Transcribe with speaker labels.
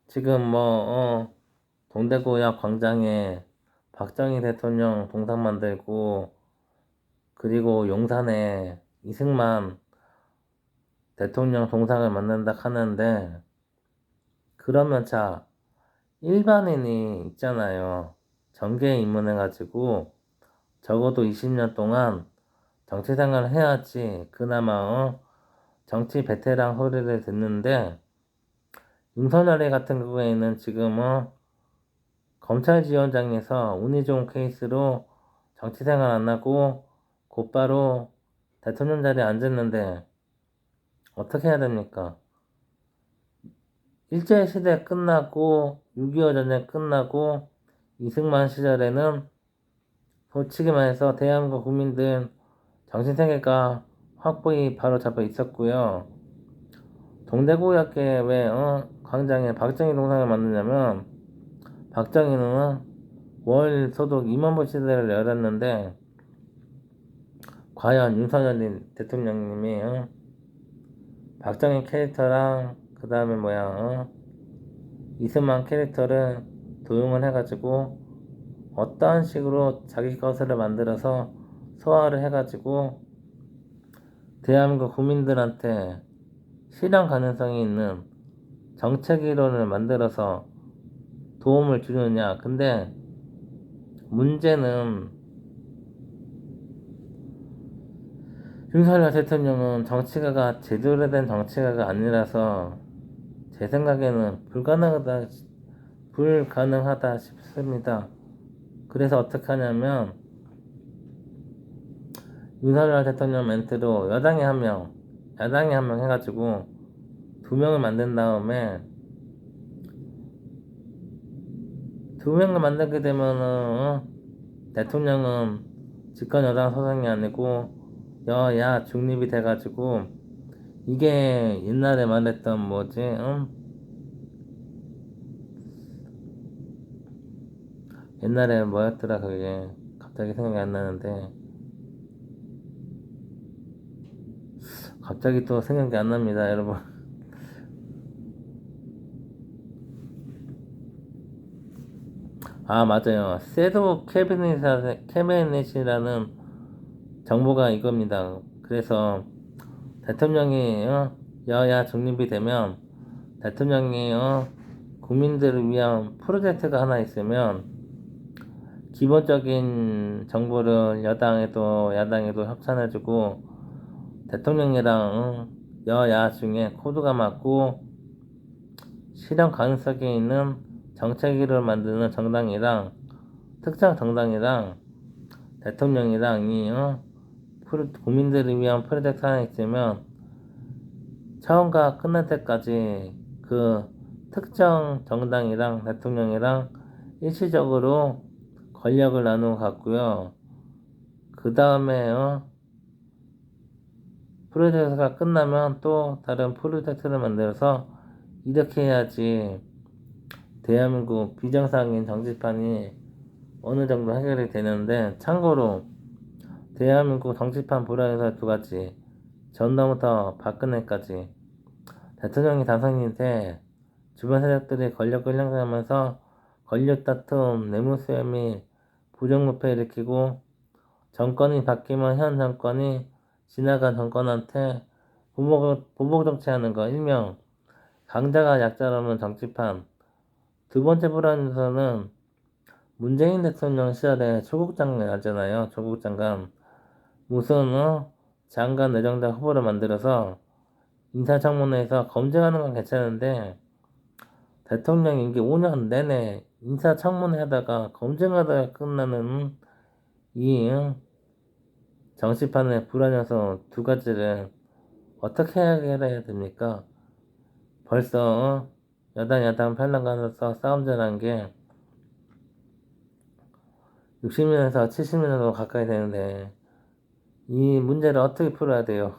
Speaker 1: 지금 동대구역 광장에 박정희 대통령 동상 만들고, 그리고 용산에 이승만 대통령 동상을 만든다 하는데, 그러면 자, 일반인이 있잖아요. 정계에 입문해가지고 적어도 20년 동안 정치 생활을 해야지 그나마 정치 베테랑 소리를 듣는데, 윤석열이 같은 경우에는 지금 검찰지원장에서 운이 좋은 케이스로 정치 생활 안 하고 곧바로 대통령 자리에 앉았는데 어떻게 해야 됩니까? 일제시대 끝나고 6.25 전쟁 끝나고 이승만 시절에는 솔직히 말해서 대한민국 국민들 정신세계가 확고히 바로잡혀 있었고요. 동대구역에 왜 광장에 박정희 동상을 만드냐면, 박정희는 월 소득 2만 불 시대를 열었는데, 과연 윤석열 대통령님이 박정희 캐릭터랑 그 다음에 이승만 캐릭터를 도용을 해가지고 어떠한 식으로 자기 것을 만들어서 소화를 해가지고 대한민국 국민들한테 실현 가능성이 있는 정책 이론을 만들어서 도움을 주느냐. 근데 문제는 윤석열 대통령은 정치가가 제대로 된 정치가가 아니라서 제 생각에는 불가능하다 싶습니다. 그래서 어떻게 하냐면, 윤석열 대통령 멘트로 여당에 한 명, 야당에 한 명 해가지고 2명을 만든 다음에, 2명을 만들게 되면은 대통령은 집권 여당 소속이 아니고 여야 중립이 돼가지고, 이게 옛날에 말했던 옛날에 뭐였더라 그게 갑자기 생각이 안 나는데, 갑자기 또 생각이 안 납니다 여러분. 아, 맞아요. 섀도우 캐비닛이라는 정보가 이겁니다. 그래서 대통령이 여야 중립이 되면, 대통령이 국민들을 위한 프로젝트가 하나 있으면 기본적인 정보를 여당에도 야당에도 협찬해주고, 대통령이랑 여야 중에 코드가 맞고 실현 가능성이 있는 정책을 만드는 정당이랑, 특정 정당이랑 대통령이랑 국민들을 위한 프로젝트 하나 있으면 처음과 끝날 때까지 그 특정 정당이랑 대통령이랑 일시적으로 권력을 나누어 갖고요. 그 다음에 프로젝트가 끝나면 또 다른 프로젝트를 만들어서 이렇게 해야지 대한민국 비정상인 정치판이 어느 정도 해결이 되는데, 참고로 대한민국 정치판 불안해서 2가지. 전남부터 박근혜까지 대통령이 당선이 돼 주변 세력들이 권력을 형성하면서 권력 다툼, 뇌물수여 및 부정부패 일으키고, 정권이 바뀌면 현 정권이 지나간 정권한테 보복 정치하는 거, 일명 강자가 약자로 없는 정치판. 2번째 불안에서는 문재인 대통령 시절에 조국 장관 하잖아요. 조국 장관 무슨 장관 내정자 후보를 만들어서 인사청문회에서 검증하는 건 괜찮은데, 대통령 임기 5년 내내 인사청문회 하다가 검증하다가 끝나는 이 정치판의 불안해서 2가지를 어떻게 해결해야 됩니까? 벌써 여당 편랑 가서 싸움질한 게 60년에서 70년 정도 가까이 되는데, 이 문제를 어떻게 풀어야 돼요?